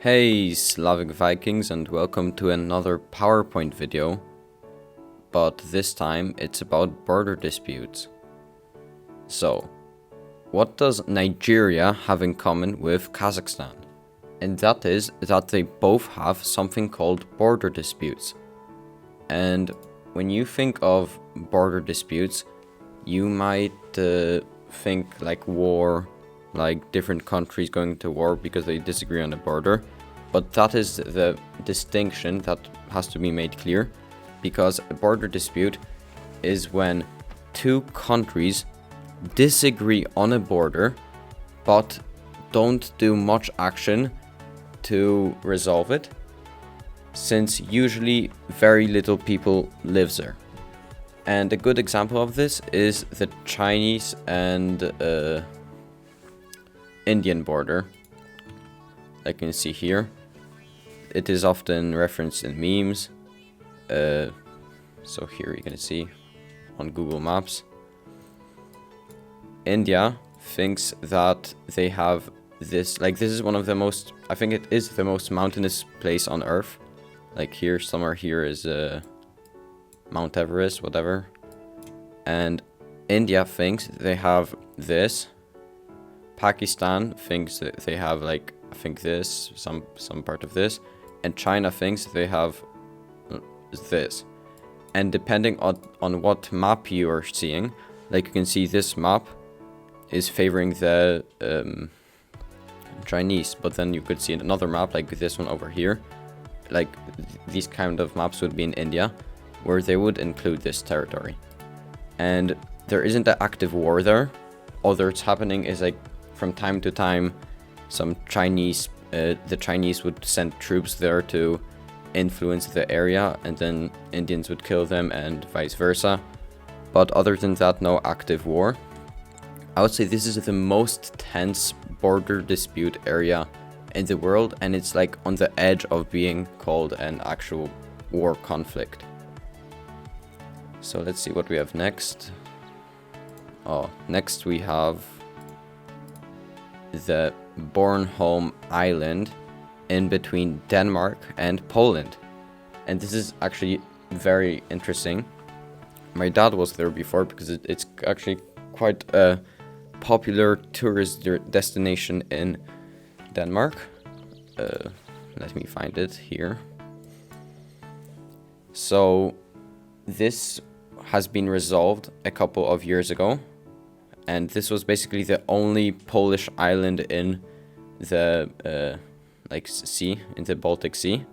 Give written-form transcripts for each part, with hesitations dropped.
Hey Slavic Vikings, and welcome to another PowerPoint video, but this time it's about border disputes. So, what does Nigeria have in common with Kazakhstan? And that is that they both have something called border disputes. And when you think of border disputes, you might think like war, like different countries going to war because they disagree on the border. But that is the distinction that has to be made clear, because a border dispute is when two countries disagree on a border but don't do much action to resolve it, since usually very little people live there. And a good example of this is the Chinese and Indian border. Like you can see here, it is often referenced in memes. So here you can see on Google Maps, India thinks that they have this, like this is one of the most, I think it is the most mountainous place on earth. Like here, somewhere here is Mount Everest, whatever. And India thinks they have this. Pakistan thinks that they have, like, I think this, some part of this. And China thinks they have this. And depending on what map you are seeing, like you can see this map is favoring the Chinese, but then you could see another map like this one over here. Like these kind of maps would be in India, where they would include this territory. And there isn't an active war there. All that's happening is, like, from time to time, some Chinese, the Chinese would send troops there to influence the area, and then Indians would kill them and vice versa. But other than that, no active war. I would say this is the most tense border dispute area in the world, and it's like on the edge of being called an actual war conflict. So let's see what we have next. Next we have the Bornholm Island in between Denmark and Poland. And this is actually very interesting. My dad was there before because it's actually quite a popular tourist destination in Denmark. Let me find it here. So this has been resolved a couple of years ago, and this was basically the only Polish island in the sea, in the Baltic Sea.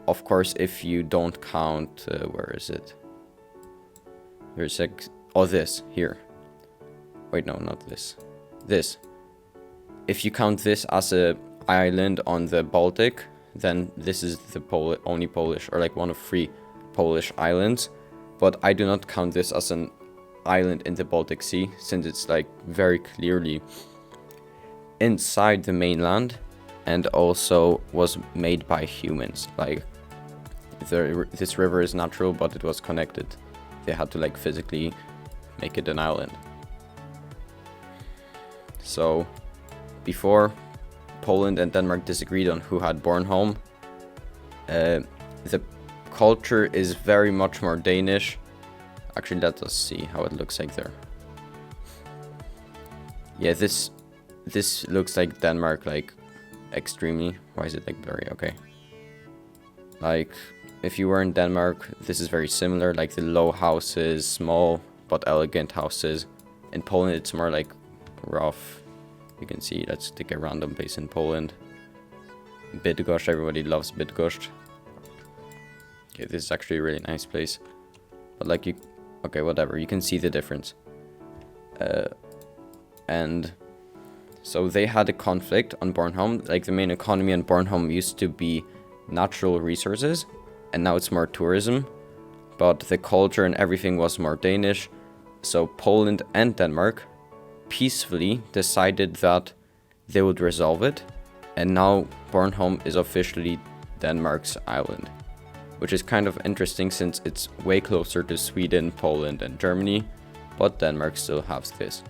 Of course, if you don't count, where is it? There's like, this here. Wait, no, not this. This. If you count this as a island on the Baltic, then this is the only Polish, or like one of 3 Polish islands. But I do not count this as an island in the Baltic Sea, since it's like very clearly inside the mainland and also was made by humans. Like this river is natural, but it was connected. They had to like physically make it an island. So before, Poland and Denmark disagreed on who had Bornholm. The culture is very much more Danish. Actually, let us see how it looks like there. Yeah, this looks like Denmark, like extremely. Why is it like blurry? Okay. Like if you were in Denmark, this is very similar. Like the low houses, small but elegant houses. In Poland, it's more like rough. You can see, let's take a random place in Poland. Bydgoszcz, everybody loves Bydgoszcz. Okay, this is actually a really nice place. But like okay, whatever, you can see the difference. And so they had a conflict on Bornholm. Like the main economy on Bornholm used to be natural resources, and now it's more tourism. But the culture and everything was more Danish. So Poland and Denmark peacefully decided that they would resolve it, and now Bornholm is officially Denmark's island, which is kind of interesting since it's way closer to Sweden, Poland, and Germany, but Denmark still has this.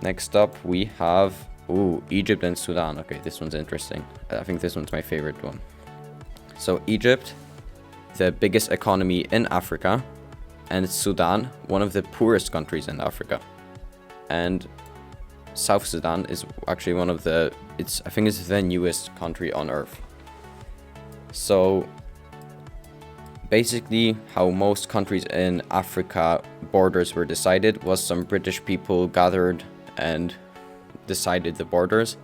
Next up, we have Ooh, Egypt and Sudan. Okay, this one's interesting. I think this one's my favorite one. So Egypt, the biggest economy in Africa, and Sudan, one of the poorest countries in Africa. And South Sudan is actually one of the, I think it's the newest country on earth. So basically how most countries in Africa borders were decided was some British people gathered and decided the borders.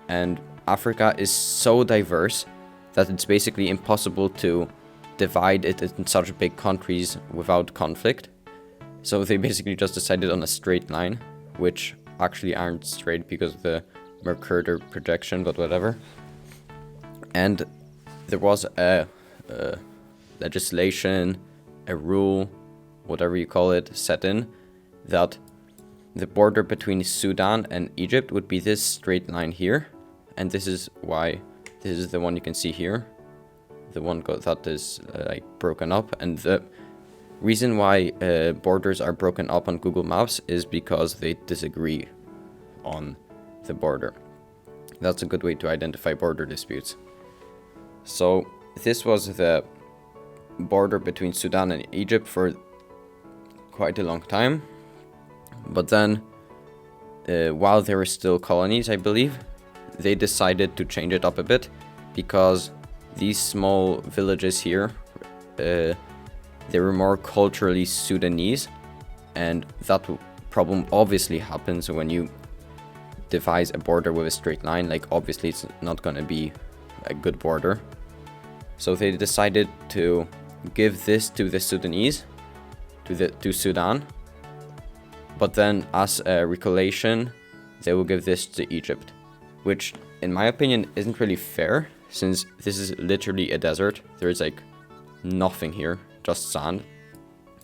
And Africa is so diverse that it's basically impossible to divide it in such big countries without conflict. So they basically just decided on a straight line, which actually aren't straight because of the Mercator projection, but whatever. And there was a legislation, a rule, whatever you call it, set in that the border between Sudan and Egypt would be this straight line here. And this is why, this is the one you can see here. The one that is like broken up. And the reason why borders are broken up on Google Maps is because they disagree on the border. That's a good way to identify border disputes. So this was the border between Sudan and Egypt for quite a long time. But then, while they were still colonies, I believe, they decided to change it up a bit because these small villages here, they were more culturally Sudanese, and that problem obviously happens when you devise a border with a straight line. Like, obviously it's not going to be a good border. So they decided to give this to the Sudanese, to Sudan, but then as a recollection, they will give this to Egypt, which in my opinion isn't really fair, since this is literally a desert. There's like nothing here, just sand.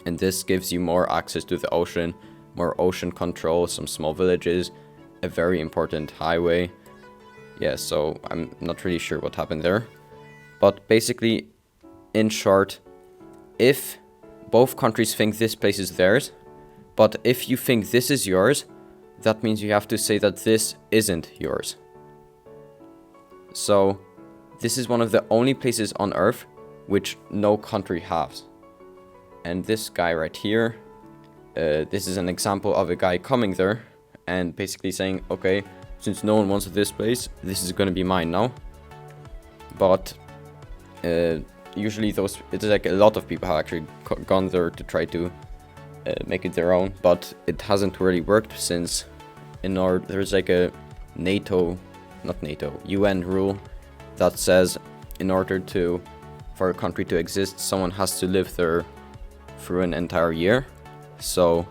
And this gives you more access to the ocean, more ocean control, some small villages, a very important highway. Yeah, so I'm not really sure what happened there. But basically, in short, if both countries think this place is theirs, but if you think this is yours, that means you have to say that this isn't yours. So this is one of the only places on earth which no country has. And this guy right here, this is an example of a guy coming there and basically saying, okay, since no one wants this place, this is going to be mine now. But usually it's like a lot of people have actually gone there to try to make it their own, but it hasn't really worked, since there's like a UN rule that says in order for a country to exist, someone has to live there through an entire year. So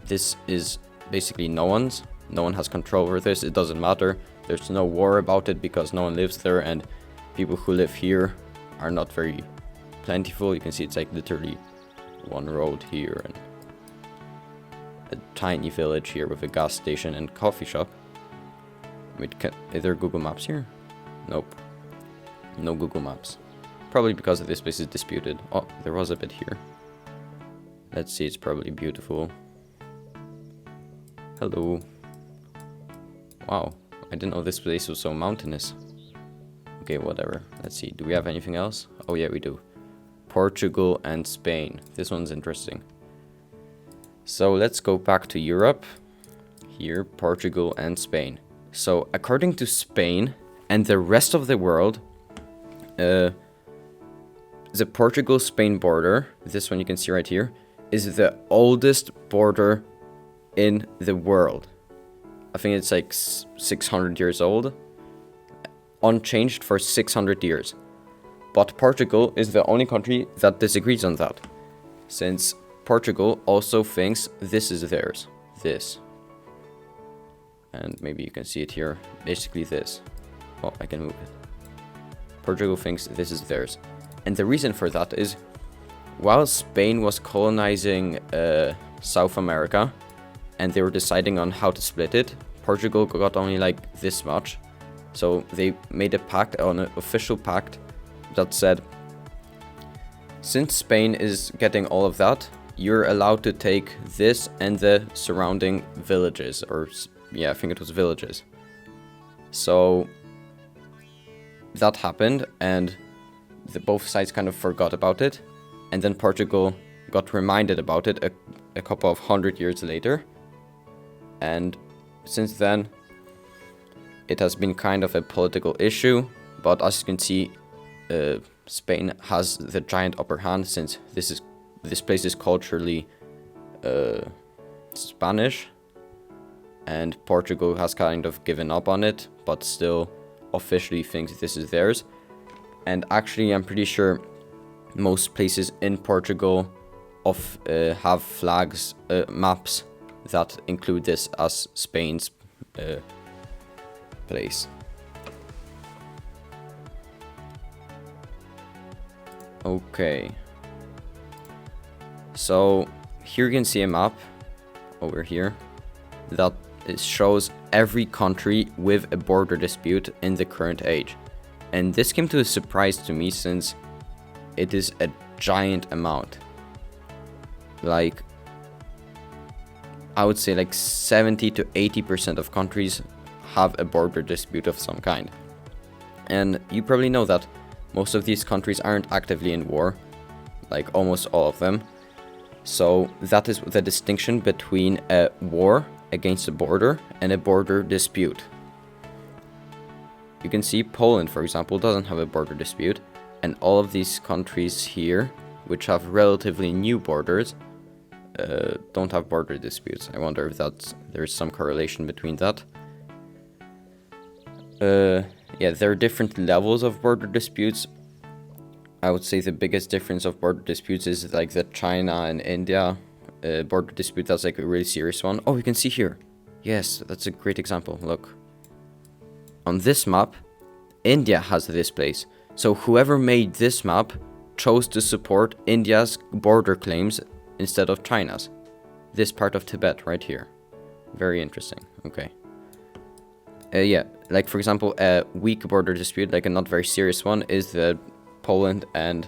this is basically no one has control over this. It doesn't matter. There's no war about it because no one lives there, and people who live here are not very plentiful. You can see it's like literally one road here and a tiny village here with a gas station and coffee shop. Wait, is there Google Maps here? Nope. No Google Maps. Probably because this place is disputed. Oh, there was a bit here. Let's see, it's probably beautiful. Hello. Wow, I didn't know this place was so mountainous. Okay, whatever. Let's see, do we have anything else? Oh yeah, we do. Portugal and Spain. This one's interesting. So let's go back to Europe. Here, Portugal and Spain. So according to Spain and the rest of the world, the Portugal-Spain border, this one you can see right here, is the oldest border in the world. I think it's like 600 years old, unchanged for 600 years. But Portugal is the only country that disagrees on that, since Portugal also thinks this is theirs. This. And maybe you can see it here. Basically this. Oh, I can move it. Portugal thinks this is theirs. And the reason for that is, while Spain was colonizing South America and they were deciding on how to split it, Portugal got only like this much. So they made a pact, an official pact, that said, since Spain is getting all of that, you're allowed to take this and the surrounding villages or yeah, I think it was villages. So that happened, and both sides kind of forgot about it, and then Portugal got reminded about it a couple of 100 years later, and since then it has been kind of a political issue. But as you can see, Spain has the giant upper hand, since this place is culturally Spanish, and Portugal has kind of given up on it, but still officially thinks this is theirs. And actually, I'm pretty sure most places in Portugal have flags, maps that include this as Spain's place. Okay. So here you can see a map over here that shows every country with a border dispute in the current age. And this came to a surprise to me, since it is a giant amount. Like, I would say like 70 to 80% of countries have a border dispute of some kind. And you probably know that most of these countries aren't actively in war, like almost all of them. So that is the distinction between a war against a border and a border dispute. You can see Poland, for example, doesn't have a border dispute, and all of these countries here, which have relatively new borders, don't have border disputes. I wonder if there's some correlation between that. Yeah, there are different levels of border disputes. I would say the biggest difference of border disputes is like the China and India border dispute. That's like a really serious one. Oh, you can see here. Yes, that's a great example. Look. On this map, India has this place. So whoever made this map chose to support India's border claims instead of China's. This part of Tibet right here. Very interesting. Okay. Yeah, like for example, a weak border dispute, like a not very serious one, is the Poland and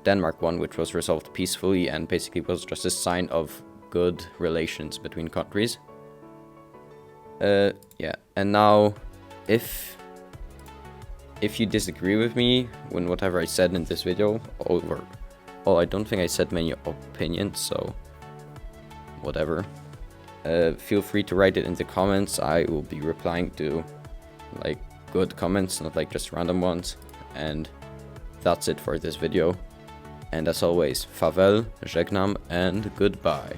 Denmark one, which was resolved peacefully and basically was just a sign of good relations between countries. Yeah, and now if you disagree with me when whatever I said in this video, I don't think I said many opinions, so whatever. Feel free to write it in the comments. I will be replying to like good comments, not like just random ones. And that's it for this video. And as always, farewell, żegnam, and goodbye.